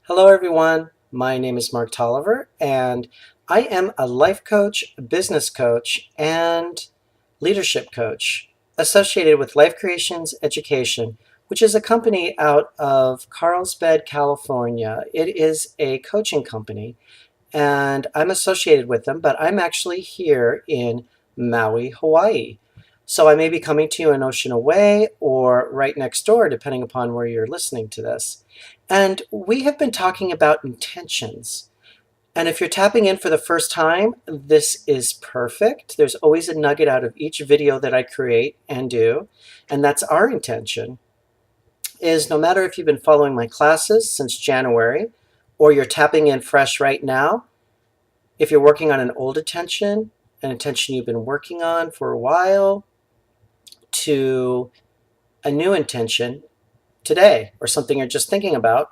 Hello, everyone. My name is Marc Tolliver, and I am a life coach, business coach, and leadership coach associated with Life Creations Education, which is a company out of Carlsbad, California. It is a coaching company, and I'm associated with them, but I'm actually here in Maui, Hawaii. So I may be coming to you an ocean away or right next door, depending upon where you're listening to this. And we have been talking about intentions. And if you're tapping in for the first time, this is perfect. There's always a nugget out of each video that I create and do. And that's our intention, is no matter if you've been following my classes since January or you're tapping in fresh right now, if you're working on an old intention, an intention you've been working on for a while, to a new intention today or something you're just thinking about,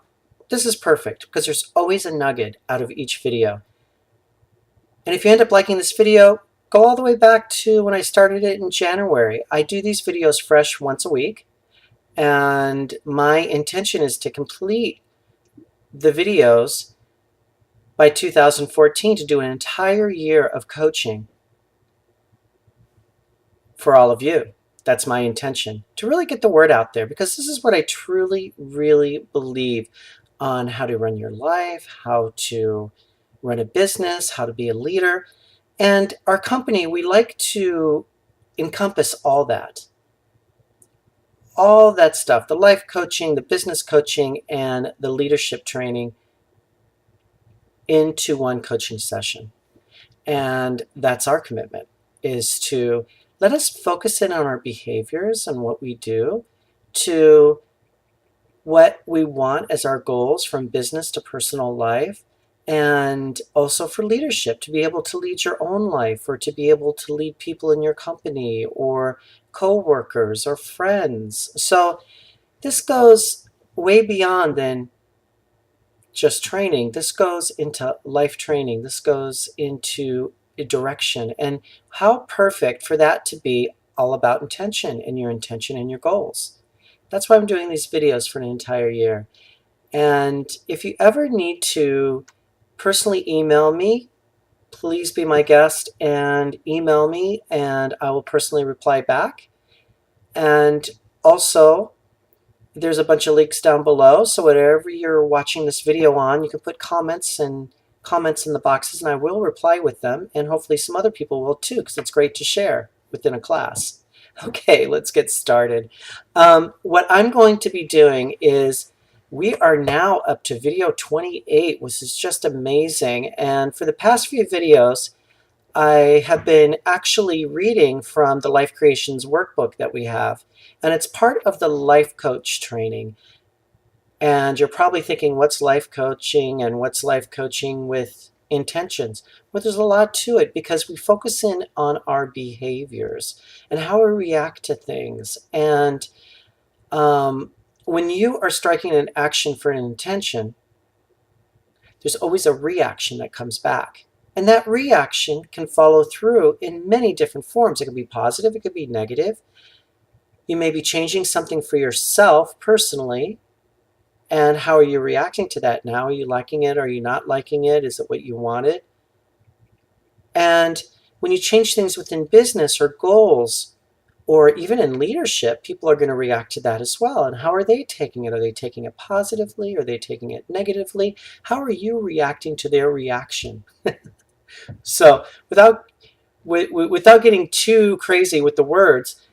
this is perfect because there's always a nugget out of each video. And if you end up liking this video, go all the way back to when I started it in January. I do these videos fresh once a week, and my intention is to complete the videos by 2014 to do an entire year of coaching for all of you. That's my intention, to really get the word out there, because this is what I truly, really believe on how to run your life, how to run a business, how to be a leader. And our company, we like to encompass all that stuff, the life coaching, the business coaching, and the leadership training into one coaching session. And that's our commitment, is to let us focus in on our behaviors and what we do, to what we want as our goals from business to personal life, and also for leadership, to be able to lead your own life or to be able to lead people in your company or co-workers or friends. So this goes way beyond than just training. This goes into life training. This goes into a direction. And how perfect for that to be all about intention and your goals. That's why I'm doing these videos for an entire year. And if you ever need to personally email me, please be my guest and email me, and I will personally reply back. And also, there's a bunch of links down below, so whatever you're watching this video on, you can put comments in the boxes, and I will reply with them, and hopefully some other people will too, because it's great to share within a class. Okay, let's get started. What I'm going to be doing is, we are now up to video 28, which is just amazing. And for the past few videos, I have been actually reading from the Life Creations workbook that we have, and it's part of the life coach training. And you're probably thinking, what's life coaching and what's life coaching with intentions? Well, there's a lot to it, because we focus in on our behaviors and how we react to things. And when you are striking an action for an intention, there's always a reaction that comes back. And that reaction can follow through in many different forms. It can be positive, it could be negative. You may be changing something for yourself personally. And how are you reacting to that now? Are you liking it? Are you not liking it? Is it what you wanted? And when you change things within business or goals, or even in leadership, people are going to react to that as well. And how are they taking it? Are they taking it positively? Are they taking it negatively? How are you reacting to their reaction? So without getting too crazy with the words,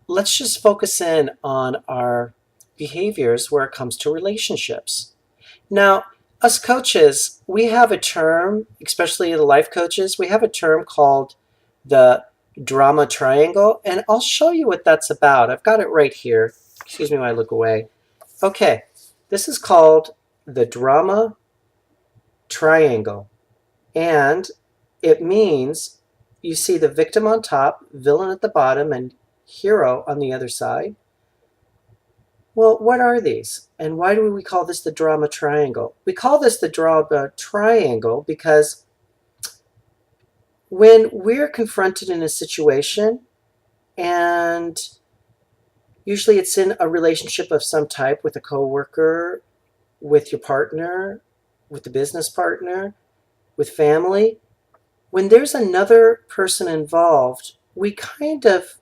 let's just focus in on our behaviors where it comes to relationships. Now, us coaches, we have a term, especially the life coaches, we have a term called the drama triangle, and I'll show you what that's about. I've got it right here. Excuse me while I look away. Okay, this is called the drama triangle, and it means you see the victim on top, villain at the bottom, and hero on the other side. Well, what are these? And why do we call this the drama triangle? We call this the drama triangle because when we're confronted in a situation, and usually it's in a relationship of some type with a coworker, with your partner, with the business partner, with family, when there's another person involved, we kind of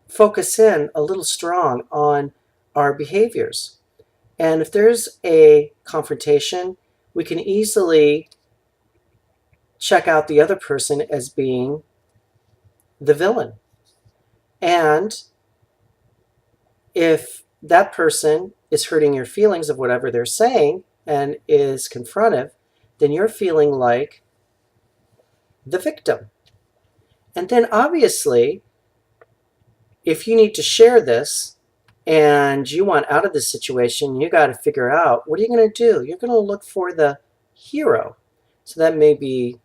focus in a little strong on our behaviors. And if there's a confrontation, we can easily check out the other person as being the villain. And if that person is hurting your feelings of whatever they're saying and is confrontive, then you're feeling like the victim. And then obviously, if you need to share this and you want out of this situation, you got to figure out, what are you going to do? You're going to look for the hero. So that may be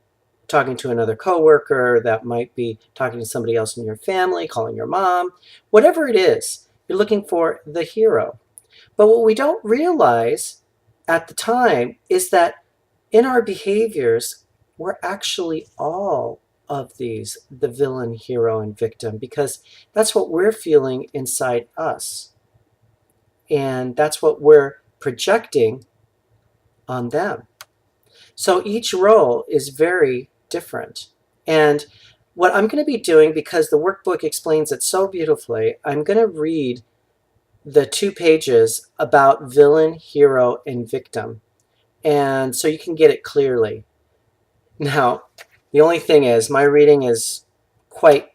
talking to another coworker, that might be talking to somebody else in your family, calling your mom, whatever it is, you're looking for the hero. But what we don't realize at the time is that in our behaviors, we're actually all of these, the villain, hero, and victim, because that's what we're feeling inside us. And that's what we're projecting on them. So each role is very different. And what I'm going to be doing, because the workbook explains it so beautifully, I'm going to read the 2 pages about villain, hero, and victim. And so you can get it clearly. Now, the only thing is, my reading is quite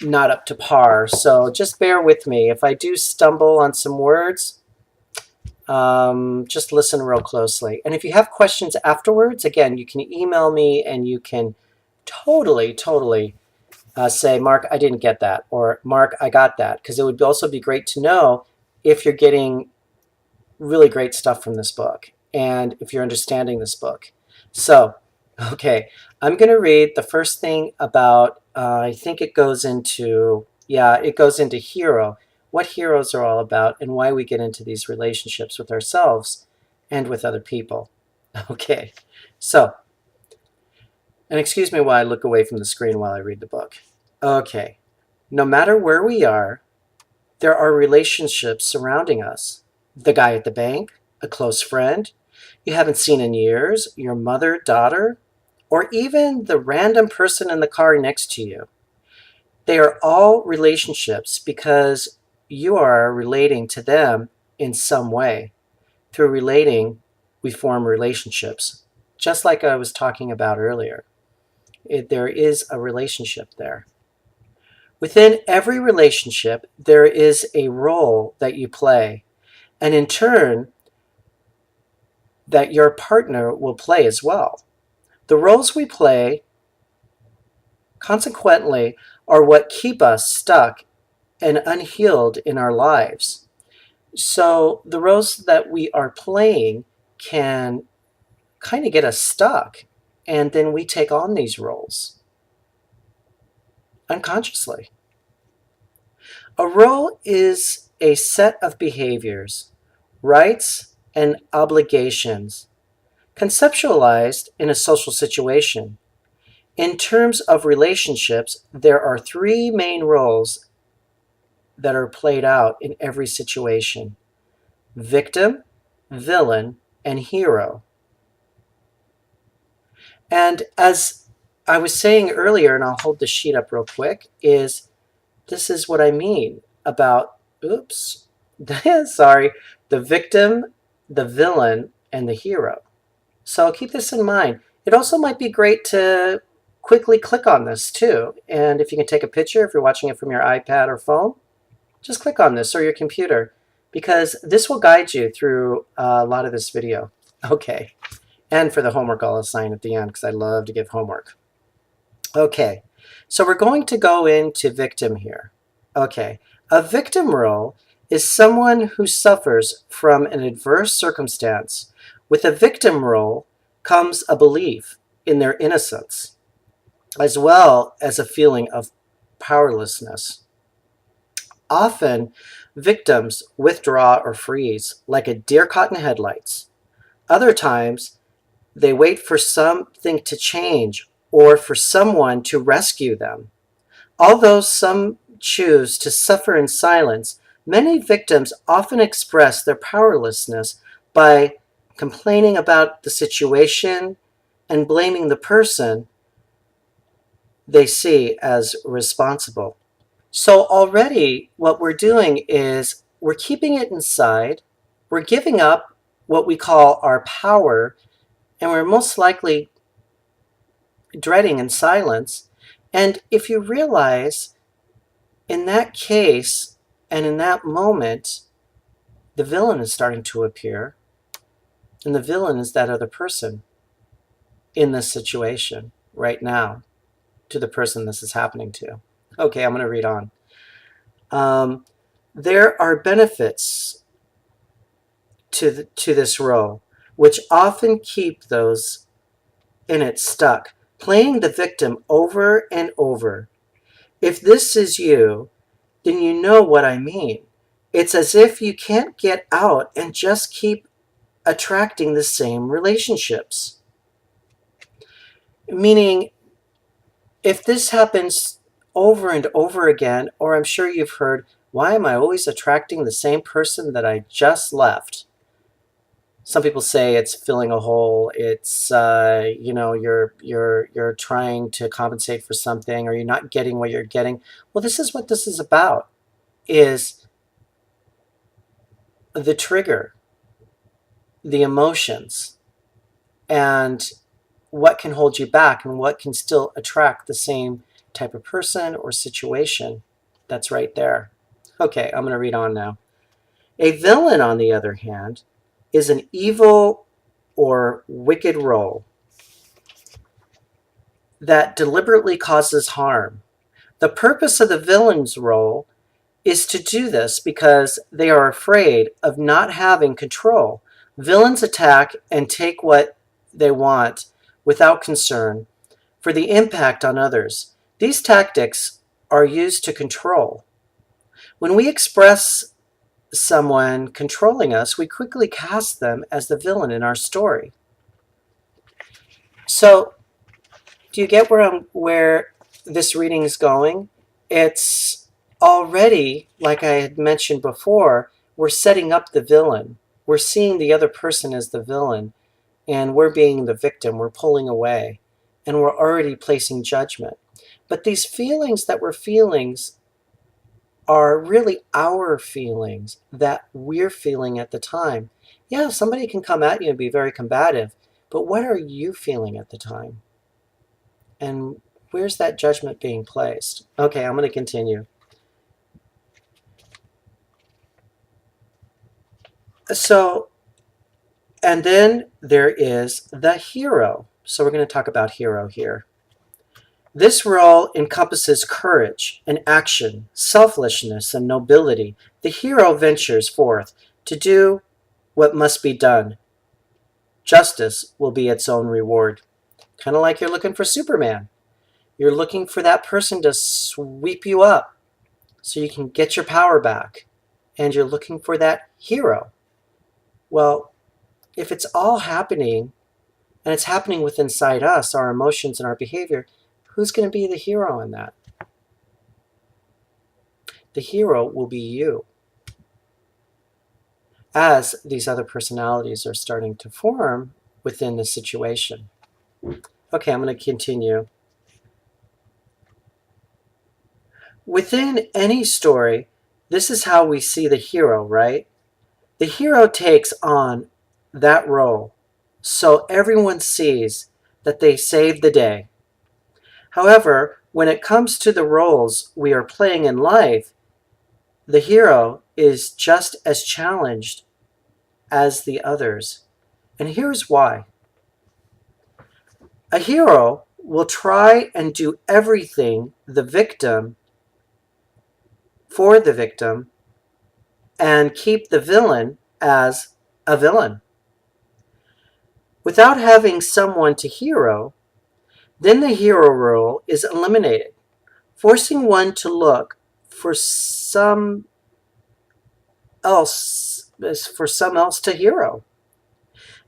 not up to par, so just bear with me. If I do stumble on some words, just listen real closely. And if you have questions afterwards, again, you can email me and you can totally say, Mark, I didn't get that, or Mark, I got that, because it would also be great to know if you're getting really great stuff from this book and if you're understanding this book. So, okay, I'm going to read the first thing about, I think it goes into, it goes into hero, what heroes are all about, and why we get into these relationships with ourselves and with other people. Okay, so, and excuse me while I look away from the screen while I read the book. Okay, no matter where we are, there are relationships surrounding us. The guy at the bank, a close friend you haven't seen in years, your mother, daughter, or even the random person in the car next to you. They are all relationships because you are relating to them in some way. Through relating, we form relationships, just like I was talking about earlier. There is a relationship there. Within every relationship, there is a role that you play, and in turn, that your partner will play as well. The roles we play, consequently, are what keep us stuck and unhealed in our lives. So the roles that we are playing can kind of get us stuck, and then we take on these roles unconsciously. A role is a set of behaviors, rights, and obligations conceptualized in a social situation. In terms of relationships, there are 3 main roles that are played out in every situation: victim, villain, and hero. And as I was saying earlier, and I'll hold the sheet up real quick, this is what I mean about, sorry, the victim, the villain, and the hero. So keep this in mind. It also might be great to quickly click on this too. And if you can take a picture, if you're watching it from your iPad or phone, just click on this, or your computer, because this will guide you through a lot of this video. Okay. And for the homework, I'll assign at the end, because I love to give homework. Okay. So we're going to go into victim here. Okay. A victim role is someone who suffers from an adverse circumstance. With a victim role comes a belief in their innocence, as well as a feeling of powerlessness. Often, victims withdraw or freeze like a deer caught in headlights. Other times, they wait for something to change or for someone to rescue them. Although some choose to suffer in silence, many victims often express their powerlessness by complaining about the situation and blaming the person they see as responsible. So already what we're doing is we're keeping it inside, we're giving up what we call our power, and we're most likely dreading in silence. And if you realize, in that case and in that moment, the villain is starting to appear, and the villain is that other person in this situation right now, to the person this is happening to. Okay, I'm going to read on. There are benefits to this role, which often keep those in it stuck, playing the victim over and over. If this is you, then you know what I mean. It's as if you can't get out and just keep attracting the same relationships. Meaning, if this happens over and over again, or I'm sure you've heard, why am I always attracting the same person that I just left? Some people say it's filling a hole. It's you're trying to compensate for something, or you're not getting what you're getting. Well, this is what this is about: is the trigger, the emotions, and what can hold you back, and what can still attract the same type of person or situation that's right there. Okay, I'm going to read on now. A villain, on the other hand, is an evil or wicked role that deliberately causes harm. The purpose of the villain's role is to do this because they are afraid of not having control. Villains attack and take what they want without concern for the impact on others. These tactics are used to control. When we express someone controlling us, we quickly cast them as the villain in our story. So, do you get where this reading is going? It's already, like I had mentioned before, we're setting up the villain. We're seeing the other person as the villain, and we're being the victim. We're pulling away, and we're already placing judgment. But these feelings that we're feeling are really our feelings that we're feeling at the time. Yeah, somebody can come at you and be very combative, but what are you feeling at the time? And where's that judgment being placed? Okay, I'm going to continue. So, and then there is the hero. So we're going to talk about hero here. This role encompasses courage and action, selflessness and nobility. The hero ventures forth to do what must be done. Justice will be its own reward. Kind of like you're looking for Superman. You're looking for that person to sweep you up so you can get your power back. And you're looking for that hero. Well, if it's all happening, and it's happening within inside us, our emotions and our behavior, who's going to be the hero in that? The hero will be you. As these other personalities are starting to form within the situation. Okay, I'm going to continue. Within any story, this is how we see the hero, right? The hero takes on that role, so everyone sees that they saved the day. However, when it comes to the roles we are playing in life, the hero is just as challenged as the others. And here's why. A hero will try and do everything for the victim and keep the villain as a villain. Without having someone to hero, then the hero role is eliminated, forcing one to look for some else to hero,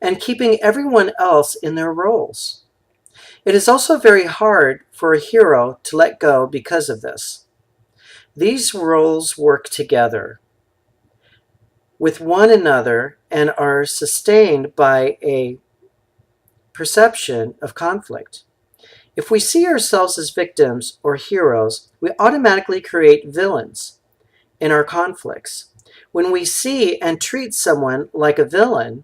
and keeping everyone else in their roles. It is also very hard for a hero to let go because of this. These roles work together. with one another and are sustained by a perception of conflict. If we see ourselves as victims or heroes, we automatically create villains in our conflicts. When we see and treat someone like a villain,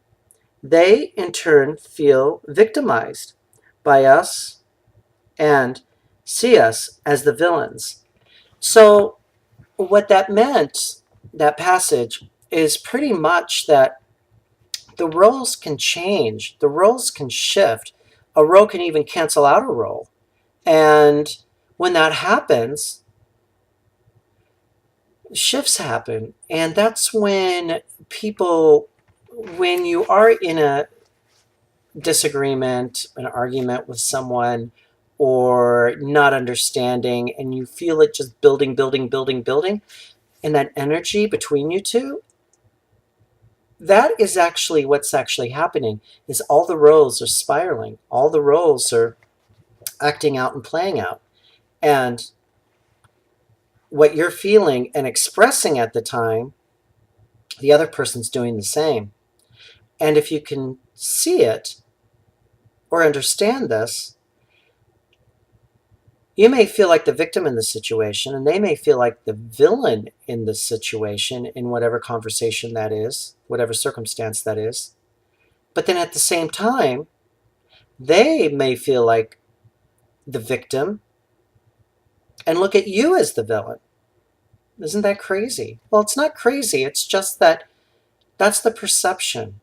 they in turn feel victimized by us and see us as the villains. So, what that meant, that passage, is pretty much that the roles can change, the roles can shift. A role can even cancel out a role. And when that happens, shifts happen. And that's when people, when you are in a disagreement, an argument with someone, or not understanding, and you feel it just building, building, building, building, and that energy between you two, that is actually what's actually happening, is all the roles are spiraling. All the roles are acting out and playing out. And what you're feeling and expressing at the time, the other person's doing the same. And if you can see it or understand this, you may feel like the victim in the situation, and they may feel like the villain in the situation, in whatever conversation that is, whatever circumstance that is. But then at the same time, they may feel like the victim and look at you as the villain. Isn't that crazy? Well, it's not crazy. It's just that that's the perception.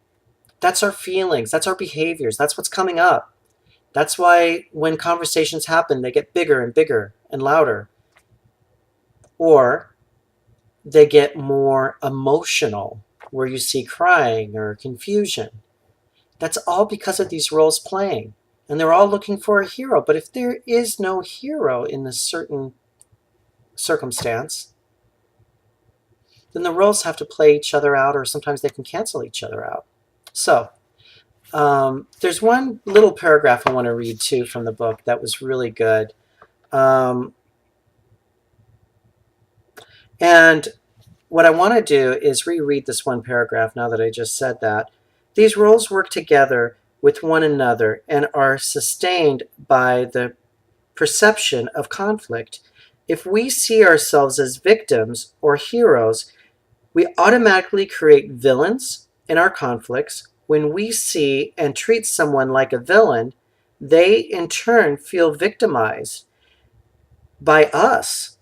That's our feelings. That's our behaviors. That's what's coming up. That's why when conversations happen, they get bigger and bigger and louder. Or they get more emotional, where you see crying or confusion. That's all because of these roles playing. And they're all looking for a hero. But if there is no hero in this certain circumstance, then the roles have to play each other out, or sometimes they can cancel each other out. So there's one little paragraph I want to read too from the book that was really good. And what I want to do is reread this one paragraph now that I just said that. These roles work together with one another and are sustained by the perception of conflict. If we see ourselves as victims or heroes, we automatically create villains in our conflicts. When we see and treat someone like a villain, they in turn feel victimized by us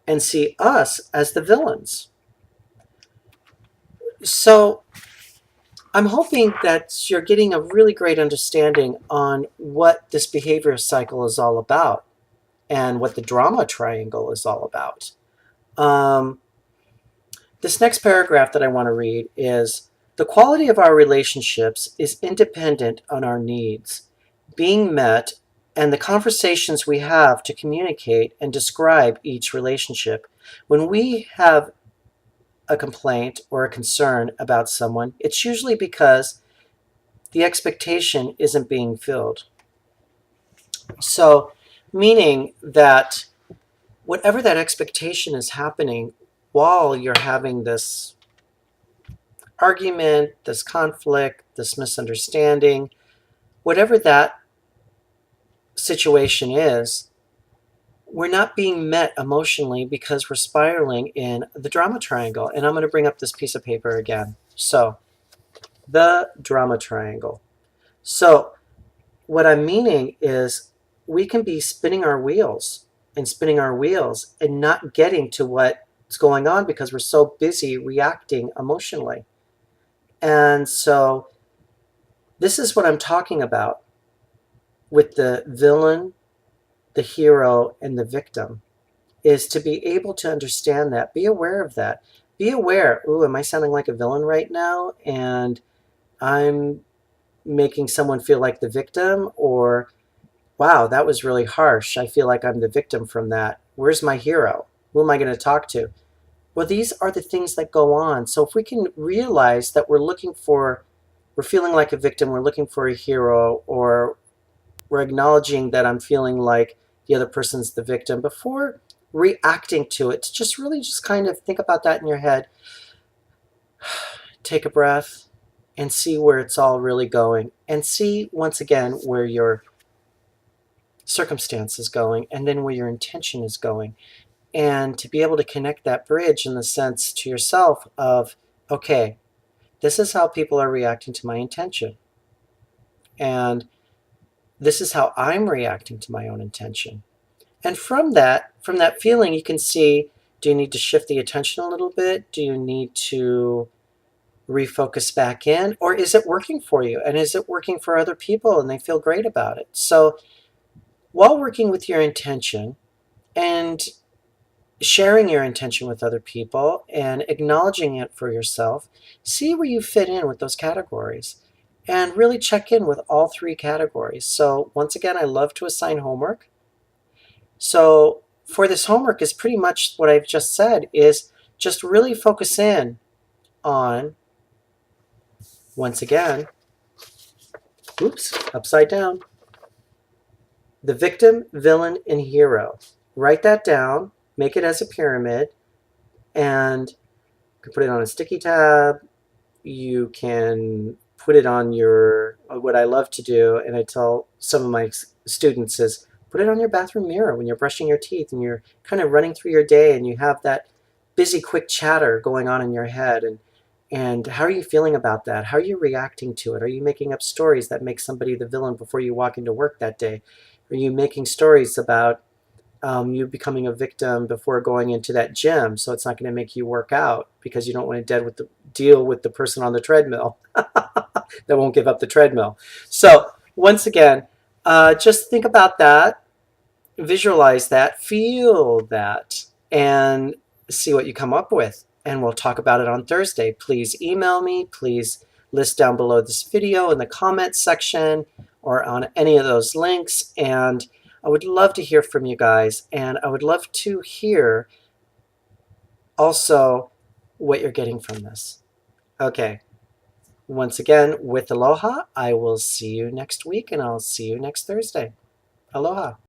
and see us as the villains. So I'm hoping that you're getting a really great understanding on what this behavior cycle is all about and what the drama triangle is all about. This next paragraph that I want to read is, the quality of our relationships is independent on our needs being met and the conversations we have to communicate and describe each relationship. When we have a complaint or a concern about someone, it's usually because the expectation isn't being filled. So, meaning that whatever that expectation is happening while you're having this argument, this conflict, this misunderstanding, whatever that situation is, we're not being met emotionally because we're spiraling in the drama triangle. And I'm going to bring up this piece of paper again. So, the drama triangle. So, what I'm meaning is we can be spinning our wheels and not getting to what's going on because we're so busy reacting emotionally. And so this is what I'm talking about with the villain, the hero, and the victim, is to be able to understand that, be aware of that. Be aware, ooh, am I sounding like a villain right now? And I'm making someone feel like the victim, or wow, that was really harsh. I feel like I'm the victim from that. Where's my hero? Who am I going to talk to? Well, these are the things that go on. So if we can realize that we're feeling like a victim, we're looking for a hero, or we're acknowledging that I'm feeling like the other person's the victim before reacting to it, to just really just kind of think about that in your head. take a breath and see where it's all really going, and see once again where your circumstance is going and then where your intention is going. And to be able to connect that bridge in the sense to yourself of, okay, this is how people are reacting to my intention. And this is how I'm reacting to my own intention. And from that feeling, you can see, do you need to shift the attention a little bit? Do you need to refocus back in? Or is it working for you? And is it working for other people and they feel great about it? So while working with your intention and sharing your intention with other people and acknowledging it for yourself, see where you fit in with those categories and really check in with all three categories. So once again, I love to assign homework. So for this homework is pretty much what I've just said, is just really focus in on, once again, oops, upside down, the victim, villain, and hero. Write that down, make it as a pyramid, and you can put it on a sticky tab. You can put it on your, what I love to do, and I tell some of my students is, put it on your bathroom mirror when you're brushing your teeth and you're kind of running through your day and you have that busy, quick chatter going on in your head. And how are you feeling about that? How are you reacting to it? Are you making up stories that make somebody the villain before you walk into work that day? Are you making stories about you becoming a victim before going into that gym, so it's not going to make you work out because you don't want to deal with the person on the treadmill that won't give up the treadmill? So once again, just think about that, visualize that, feel that, and see what you come up with. And we'll talk about it on Thursday. Please email me. Please list down below this video in the comments section or on any of those links. And I would love to hear from you guys. And I would love to hear also what you're getting from this. Okay. Once again, with aloha, I will see you next week and I'll see you next Thursday. Aloha.